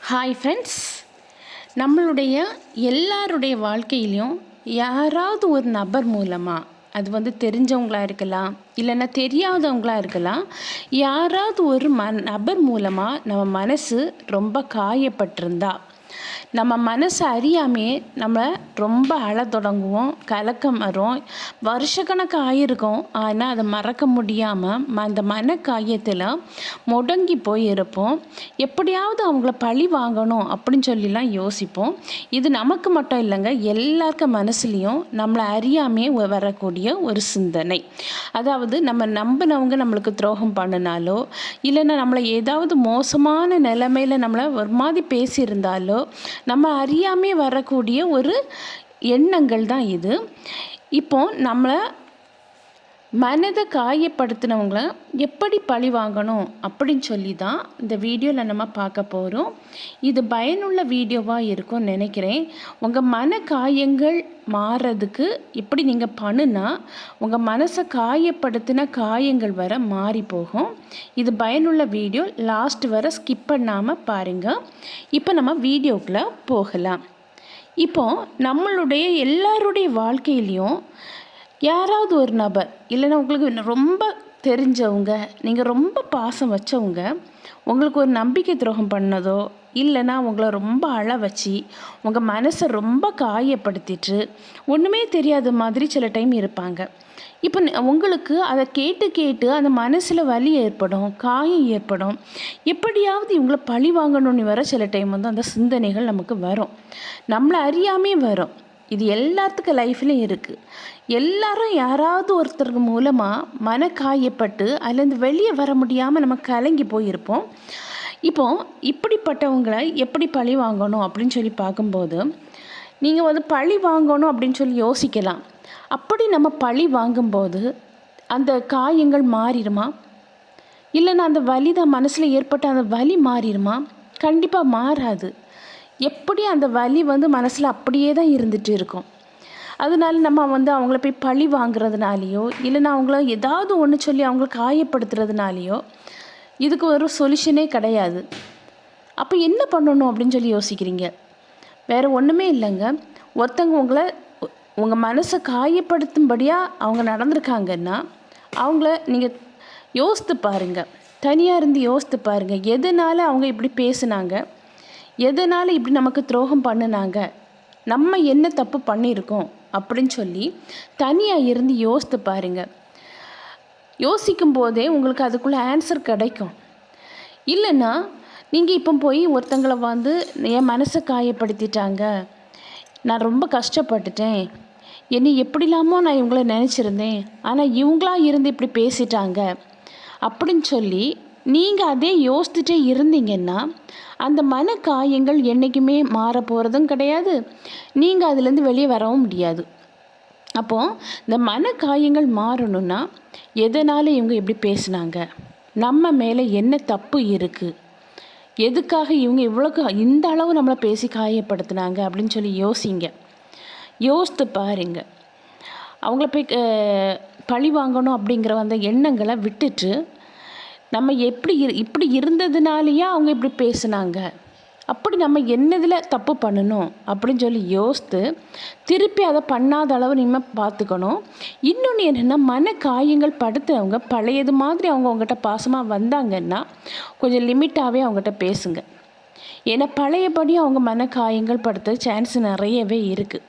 Hi friends, நம்மளுடைய எல்லாருடைய வாழ்க்கையிலையும் யாராவது ஒரு நபர் மூலமாக, அது தெரிஞ்சவங்களாக இருக்கலாம், இல்லைன்னா தெரியாதவங்களாக இருக்கலாம், யாராவது ஒரு நபர் மூலமாக நம்ம மனசு ரொம்ப காயப்பட்டிருந்தா, நம்ம மனசை அறியாமே நம்ம ரொம்ப அழ தொடங்குவோம், கலக்கம் வரும், வருஷக்கணக்கு ஆகிருக்கும். ஆனால் அதை மறக்க முடியாமல் அந்த மனக்காயத்தில் முடங்கி போய் இருப்போம். எப்படியாவது அவங்கள பழி வாங்கணும் அப்படின்னு சொல்லிலாம் யோசிப்போம். இது நமக்கு மட்டும் இல்லைங்க, எல்லாருக்க மனசுலேயும் நம்மளை அறியாமே வரக்கூடிய ஒரு சிந்தனை. அதாவது நம்ம நம்பினவங்க நம்மளுக்கு துரோகம் பண்ணினாலோ, இல்லைன்னா நம்மளை ஏதாவது மோசமான நிலைமையில் நம்மளை ஒரு மாதிரி பேசியிருந்தாலோ, நம்ம அறியாமே வரக்கூடிய ஒரு எண்ணங்கள் தான் இது. இப்போ நம்மளை மனதை காயப்படுத்தினவங்கள எப்படி பழி வாங்கணும் அப்படின்னு சொல்லி தான் இந்த வீடியோவில் நம்ம பார்க்க போகிறோம். இது பயனுள்ள வீடியோவாக இருக்கும்னு நினைக்கிறேன். உங்கள் மன காயங்கள் மாறுறதுக்கு இப்படி நீங்கள் பண்ணுனா உங்கள் மனசை காயப்படுத்தின காயங்கள் வர மாறி போகும். இது பயனுள்ள வீடியோ, லாஸ்ட் வர ஸ்கிப் பண்ணாமல் பாருங்கள். இப்போ நம்ம வீடியோக்குள்ளே போகலாம். இப்போது நம்மளுடைய எல்லாருடைய வாழ்க்கையிலையும் யாராவது ஒரு நபர், இல்லைன்னா உங்களுக்கு ரொம்ப தெரிஞ்சவங்க, நீங்கள் ரொம்ப பாசம் வச்சவங்க உங்களுக்கு ஒரு நம்பிக்கை துரோகம் பண்ணதோ, இல்லைன்னா உங்களை ரொம்ப அழ வச்சு உங்கள் மனசை ரொம்ப காயப்படுத்திட்டு ஒன்றுமே தெரியாத மாதிரி சில டைம் இருப்பாங்க. இப்போ உங்களுக்கு அதை கேட்டு அந்த மனசில் வலி ஏற்படும், காயம் ஏற்படும். எப்படியாவது இவங்களை பழி வாங்கணும்னு வர சில டைம் அந்த சிந்தனைகள் நமக்கு வரும், நம்மளை அறியாமே வரும். இது எல்லாத்துக்கும் லைஃப்லையும் இருக்குது. எல்லாரும் யாராவது ஒருத்தருக்கு மூலமாக மனக்காயப்பட்டு அதுலேருந்து வெளியே வர முடியாமல் நம்ம கலங்கி போயிருப்போம். இப்படிப்பட்டவங்களை எப்படி பழி வாங்கணும் அப்படின்னு சொல்லி பார்க்கும்போது, நீங்கள் பழி வாங்கணும் அப்படின்னு சொல்லி யோசிக்கலாம். அப்படி நம்ம பழி வாங்கும்போது அந்த காயங்கள் மாறிடுமா, இல்லைன்னா அந்த வலி தான் மனசில் ஏற்பட்ட அந்த வலி மாறிடுமா? கண்டிப்பாக மாறாது. எப்படி அந்த வலி மனசில் அப்படியே தான் இருந்துகிட்டு இருக்கும். அதனால நம்ம அவங்கள போய் பழி வாங்குறதுனாலையோ, இல்லைன்னா அவங்கள ஏதாவது ஒன்று சொல்லி அவங்கள காயப்படுத்துறதுனாலையோ இதுக்கு ஒரு சொல்யூஷனே கிடையாது. அப்போ என்ன பண்ணணும் அப்படின்னு சொல்லி யோசிக்கிறீங்க? வேறு ஒன்றுமே இல்லைங்க. ஒருத்தவங்க உங்கள் மனசை காயப்படுத்தும்படியாக அவங்க நடந்திருக்காங்கன்னா அவங்கள நீங்கள் யோசித்து பாருங்கள். தனியாக இருந்து யோசித்து பாருங்கள். எதனால் அவங்க இப்படி பேசுனாங்க, எதனால் இப்படி நமக்கு துரோகம் பண்ணினாங்க, நம்ம என்ன தப்பு பண்ணியிருக்கோம் அப்படின்னு சொல்லி தனியாக இருந்து யோசித்து பாருங்கள். யோசிக்கும் போதே உங்களுக்கு அதுக்குள்ளே ஆன்சர் கிடைக்கும். இல்லைன்னா நீங்கள் இப்போ போய் ஒருத்தங்களை என் மனசை காயப்படுத்திட்டாங்க, நான் ரொம்ப கஷ்டப்பட்டுட்டேன், என்னை எப்படிலாமோ நான் இவங்கள நினச்சிருந்தேன், ஆனால் இவங்களாக இருந்து இப்படி பேசிட்டாங்க அப்படின்னு சொல்லி நீங்கள் அதே யோசிச்சுட்டே இருந்தீங்கன்னா அந்த மன காயங்கள் என்றைக்குமே மாற போகிறதும் கிடையாது, நீங்கள் அதுலேருந்து வெளியே வரவும் முடியாது. அப்போது இந்த மன காயங்கள் மாறணும்னா எதனால் இவங்க எப்படி பேசுனாங்க, நம்ம மேலே என்ன தப்பு இருக்குது, எதுக்காக இவங்க இவ்வளோக்கு இந்த அளவு நம்மளை பேசி காயப்படுத்தினாங்க அப்படின்னு சொல்லி யோசித்து பாருங்க. அவங்கள போய் பழி வாங்கணும் அப்படிங்கிற அந்த எண்ணங்களை விட்டுட்டு நம்ம இப்படி இருந்ததுனாலேயே அவங்க இப்படி பேசுனாங்க, அப்படி நம்ம என்னதில் தப்பு பண்ணணும் அப்படின்னு சொல்லி யோசித்து திருப்பி அதை பண்ணாத அளவு நீங்கள் பார்த்துக்கணும். இன்னொன்று என்னென்னா, மன காயங்கள் படுத்துறவங்க பழையது மாதிரி அவங்க உங்கள்கிட்ட பாசமாக வந்தாங்கன்னா கொஞ்சம் லிமிட்டாகவே அவங்ககிட்ட பேசுங்க. ஏன்னா பழையபடி அவங்க மன காயங்கள் படுத்த சான்ஸ் நிறையவே இருக்குது.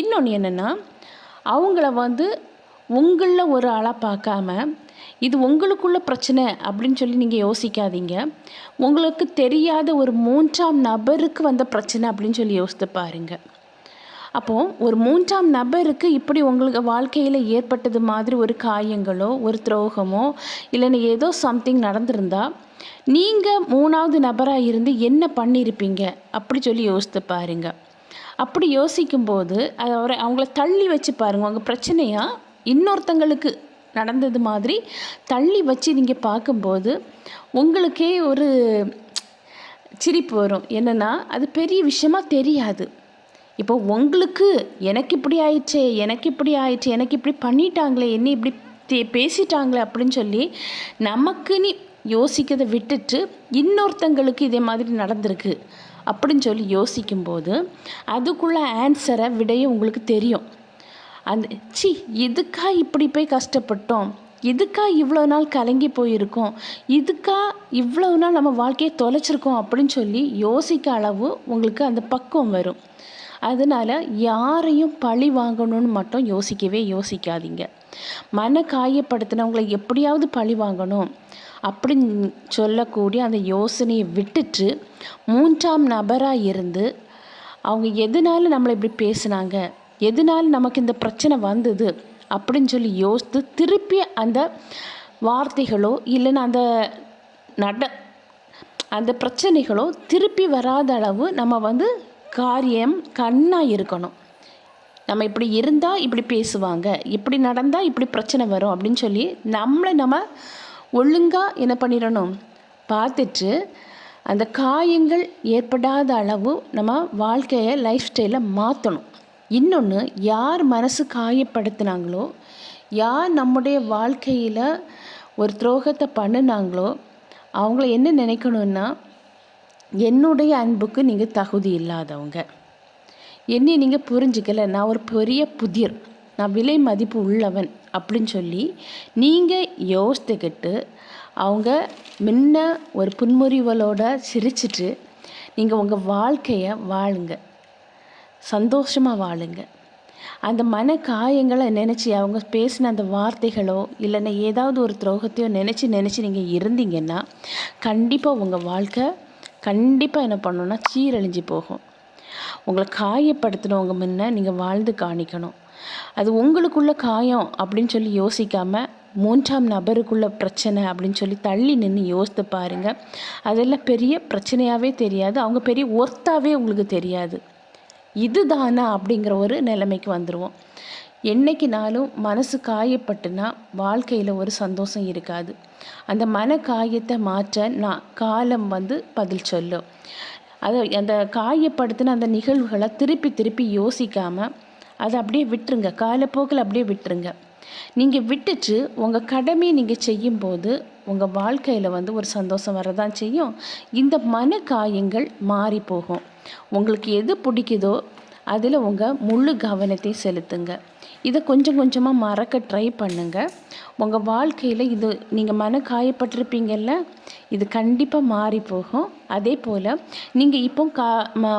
இன்னொன்று என்னென்னா, அவங்கள உங்களில் ஒரு ஆளாக பார்க்காம இது உங்களுக்குள்ள பிரச்சனை அப்படின்னு சொல்லி நீங்கள் யோசிக்காதீங்க. உங்களுக்கு தெரியாத ஒரு 3ஆம் நபருக்கு வந்த பிரச்சனை அப்படின்னு சொல்லி யோசித்து பாருங்கள். அப்போது ஒரு 3ஆம் நபருக்கு இப்படி உங்களுக்கு வாழ்க்கையில் ஏற்பட்டது மாதிரி ஒரு காயங்களோ, ஒரு துரோகமோ, இல்லைன்னா ஏதோ சம்திங் நடந்திருந்தா நீங்கள் 3ஆவது நபராக இருந்து என்ன பண்ணியிருப்பீங்க அப்படி சொல்லி யோசித்து பாருங்கள். அப்படி யோசிக்கும்போது அவங்கள தள்ளி வச்சு பாருங்கள். உங்கள் பிரச்சனையாக இன்னொருத்தங்களுக்கு நடந்தது மாதிரி தள்ளி வச்சு நீங்கள் பார்க்கும்போது உங்களுக்கே ஒரு சிரிப்பு வரும். என்னென்னா, அது பெரிய விஷயமா தெரியாது. இப்போ உங்களுக்கு எனக்கு இப்படி ஆயிடுச்சு, எனக்கு இப்படி பண்ணிட்டாங்களே, என்ன இப்படி பேசிட்டாங்களே அப்படின்னு சொல்லி நமக்கு யோசிக்கிறதை விட்டுட்டு இன்னொருத்தங்களுக்கு இதே மாதிரி நடந்திருக்கு அப்படின்னு சொல்லி யோசிக்கும்போது அதுக்குள்ள ஆன்சரை விடையே உங்களுக்கு தெரியும். அந்த இதுக்கா இப்படி போய் கஷ்டப்பட்டோம், இதுக்கா இவ்வளோ நாள் கலங்கி போயிருக்கோம், இதுக்கா இவ்வளோ நாள் நம்ம வாழ்க்கையை தொலைச்சிருக்கோம் அப்படின்னு சொல்லி யோசிக்க அளவு உங்களுக்கு அந்த பக்குவம் வரும். அதனால் யாரையும் பழி வாங்கணும்னு மட்டும் யோசிக்காதீங்க. மன காயப்படுத்தினவங்களை எப்படியாவது பழி வாங்கணும் அப்படின்னு சொல்லக்கூடிய அந்த யோசனையை விட்டுட்டு 3ஆம் நபராக இருந்து அவங்க எதனால நம்மளை இப்படி பேசுனாங்க, எதனால நமக்கு இந்த பிரச்சனை வந்தது அப்படின்னு சொல்லி யோசித்து திருப்பி அந்த வார்த்தைகளோ இல்லைன்னா அந்த பிரச்சனைகளோ திருப்பி வராத அளவு நம்ம காரியம் கண்ணாக இருக்கணும். நம்ம இப்படி இருந்தால் இப்படி பேசுவாங்க, இப்படி நடந்தால் இப்படி பிரச்சனை வரும் அப்படின்னு சொல்லி நம்ம ஒழுங்காக என்ன பண்ணிடணும், பார்த்துட்டு அந்த காயங்கள் ஏற்படாத அளவு நம்ம வாழ்க்கையை லைஃப் ஸ்டைலை மாற்றணும். இன்னொன்று, யார் மனசு காயப்படுத்தினாங்களோ, யார் நம்முடைய வாழ்க்கையில் ஒரு துரோகத்தை பண்ணினாங்களோ அவங்கள என்ன நினைக்கணுன்னா, என்னுடைய அன்புக்கு நீங்கள் தகுதி இல்லாதவங்க, என்னை நீங்கள் புரிஞ்சிக்கலை, நான் ஒரு பெரிய புதிர், நான் விலை மதிப்பு உள்ளவன் அப்படின்னு சொல்லி நீங்கள் யோசித்துக்கிட்டு அவங்க முன்ன ஒரு புன்முறிவலோட சிரிச்சிட்டு நீங்கள் உங்கள் வாழ்க்கையை வாழுங்க, சந்தோஷமாக வாழுங்க. அந்த மன காயங்களை நினச்சி அவங்க பேசின அந்த வார்த்தைகளோ இல்லைன்னா ஏதாவது ஒரு துரோகத்தையோ நினச்சி நீங்கள் இருந்தீங்கன்னா கண்டிப்பாக உங்கள் வாழ்க்கை கண்டிப்பாக என்ன பண்ணணும்னா சீரழிஞ்சு போகும். உங்களை காயப்படுத்தினவங்க முன்ன நீங்கள் வாழ்ந்து காணிக்கணும். அது உங்களுக்குள்ள காயம் அப்படின்னு சொல்லி யோசிக்காமல் 3ஆம் நபருக்குள்ள பிரச்சனை அப்படின்னு சொல்லி தள்ளி நின்று யோசித்து பாருங்கள். அதெல்லாம் பெரிய பிரச்சனையாகவே தெரியாது, அவங்க பெரிய ஒர்த்தாகவே உங்களுக்கு தெரியாது. இதுதானா அப்படிங்கிற ஒரு நிலைமைக்கு வந்துடுவோம். என்றைக்குனாலும் மனசு காயப்பட்டுனா வாழ்க்கையில் ஒரு சந்தோஷம் இருக்காது. அந்த மன காயத்தை மாற்ற காலம் பதில் சொல்லும். அந்த காயப்படுத்தின அந்த நிகழ்வுகளை திருப்பி யோசிக்காமல் அதை அப்படியே விட்டுருங்க, காலப்போக்கில் அப்படியே விட்டுருங்க. நீங்கள் விட்டுட்டு உங்கள் கடமையை நீங்கள் செய்யும்போது உங்கள் வாழ்க்கையில் ஒரு சந்தோஷம் வரதான் செய்யும். இந்த மன காயங்கள் மாறி போகும். உங்களுக்கு எது பிடிக்குதோ அதில் உங்கள் முழு கவனத்தை செலுத்துங்க. இதை கொஞ்சம் கொஞ்சமாக மறக்க ட்ரை பண்ணுங்கள். உங்கள் வாழ்க்கையில் இது நீங்கள் மன காயப்பட்டிருப்பீங்கள்ல, இது கண்டிப்பாக மாறி போகும். அதே போல் நீங்கள் இப்போ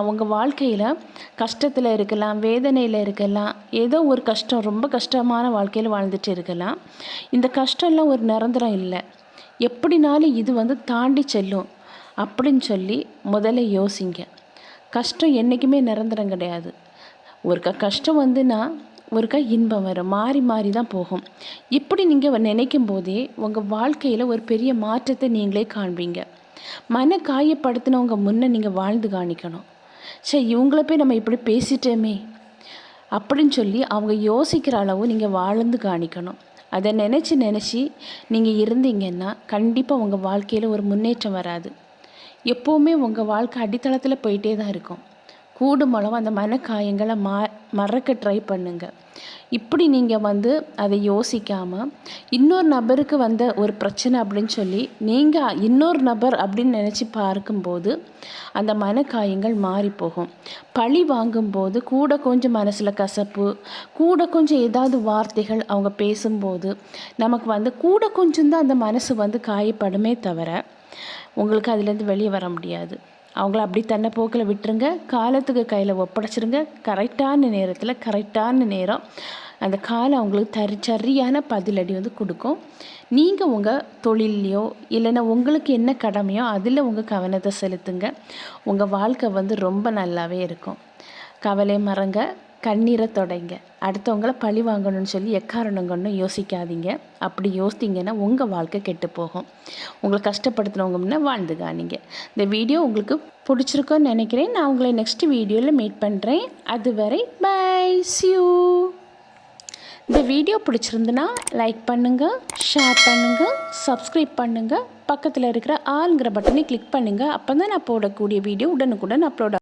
உங்கள் வாழ்க்கையில் கஷ்டத்தில் இருக்கலாம், வேதனையில் இருக்கலாம், ஏதோ ஒரு கஷ்டம், ரொம்ப கஷ்டமான வாழ்க்கையில் வாழ்ந்துட்டு இருக்கலாம். இந்த கஷ்டம்லாம் ஒரு நிரந்தரம் இல்லை, எப்படினாலும் இது தாண்டி செல்லும் அப்படின்னு சொல்லி முதல்ல யோசிங்க. கஷ்டம் என்றைக்குமே நிரந்தரம் கிடையாது. ஒருக்கா கஷ்டம் ஒருக்கா இன்பம் வரும், மாறி தான் போகும். இப்படி நீங்கள் நினைக்கும் போதே உங்கள் வாழ்க்கையில் ஒரு பெரிய மாற்றத்தை நீங்களே காண்பீங்க. மன காயப்படுத்தினவங்க முன்னே நீங்கள் வாழ்ந்து காணிக்கணும். இவங்கள போய் நம்ம இப்படி பேசிட்டோமே அப்படின்னு சொல்லி அவங்க யோசிக்கிற அளவு நீங்கள் வாழ்ந்து காணிக்கணும். அதை நினச்சி நீங்கள் இருந்தீங்கன்னா கண்டிப்பாக உங்கள் வாழ்க்கையில் ஒரு முன்னேற்றம் வராது. எப்போவுமே உங்கள் வாழ்க்கை அடித்தளத்தில் போயிட்டே தான் இருக்கும். கூடுமளவு அந்த மன காயங்களை மறக்க ட்ரை பண்ணுங்கள். இப்படி நீங்கள் அதை யோசிக்காமல் இன்னொரு நபருக்கு வந்த ஒரு பிரச்சனை அப்படின்னு சொல்லி நீங்கள் இன்னொரு நபர் அப்படின்னு நினச்சி பார்க்கும்போது அந்த மன காயங்கள் மாறி போகும். பழி வாங்கும்போது கூட கொஞ்சம் மனசில் கசப்பு, கூட கொஞ்சம் ஏதாவது வார்த்தைகள் அவங்க பேசும்போது நமக்கு கூட கொஞ்சம் தான் அந்த மனசு காயப்படுமே தவிர உங்களுக்கு அதுலேருந்து வெளியே வர முடியாது. அவங்கள அப்படி தன்னை போக்கில் விட்டுருங்க, காலத்துக்கு கையில் ஒப்படைச்சிருங்க. கரெக்டான நேரம் அந்த காலம் அவங்களுக்கு சரியான பதிலடி கொடுக்கும். நீங்கள் உங்கள் தொழிலையோ இல்லைன்னா உங்களுக்கு என்ன கடமையோ அதில் உங்கள் கவனத்தை செலுத்துங்க. உங்கள் வாழ்க்கை ரொம்ப நல்லாவே இருக்கும். கவலை மறங்க, கண்ணீரை தொடைங்க. அடுத்தவங்கள பழி வாங்கணும்னு சொல்லி எக்காரணம் கொண்டும் யோசிக்காதீங்க. அப்படி யோசித்தீங்கன்னா உங்கள் வாழ்க்கை கெட்டு போகும். உங்களை கஷ்டப்படுத்தினவங்க முன்னே வாழ்ந்து காணிங்க. இந்த வீடியோ உங்களுக்கு பிடிச்சிருக்கோன்னு நினைக்கிறேன். நான் உங்களை நெக்ஸ்ட் வீடியோவில் மீட் பண்ணுறேன். அதுவரை பை, see you. இந்த வீடியோ பிடிச்சிருந்துன்னா லைக் பண்ணுங்கள், ஷேர் பண்ணுங்கள், சப்ஸ்கிரைப் பண்ணுங்கள். பக்கத்தில் இருக்கிற ஆல்ங்கிற பட்டனை கிளிக் பண்ணுங்கள். அப்போ தான் நான் போடக்கூடிய வீடியோ உடனுக்குடன் அப்லோட்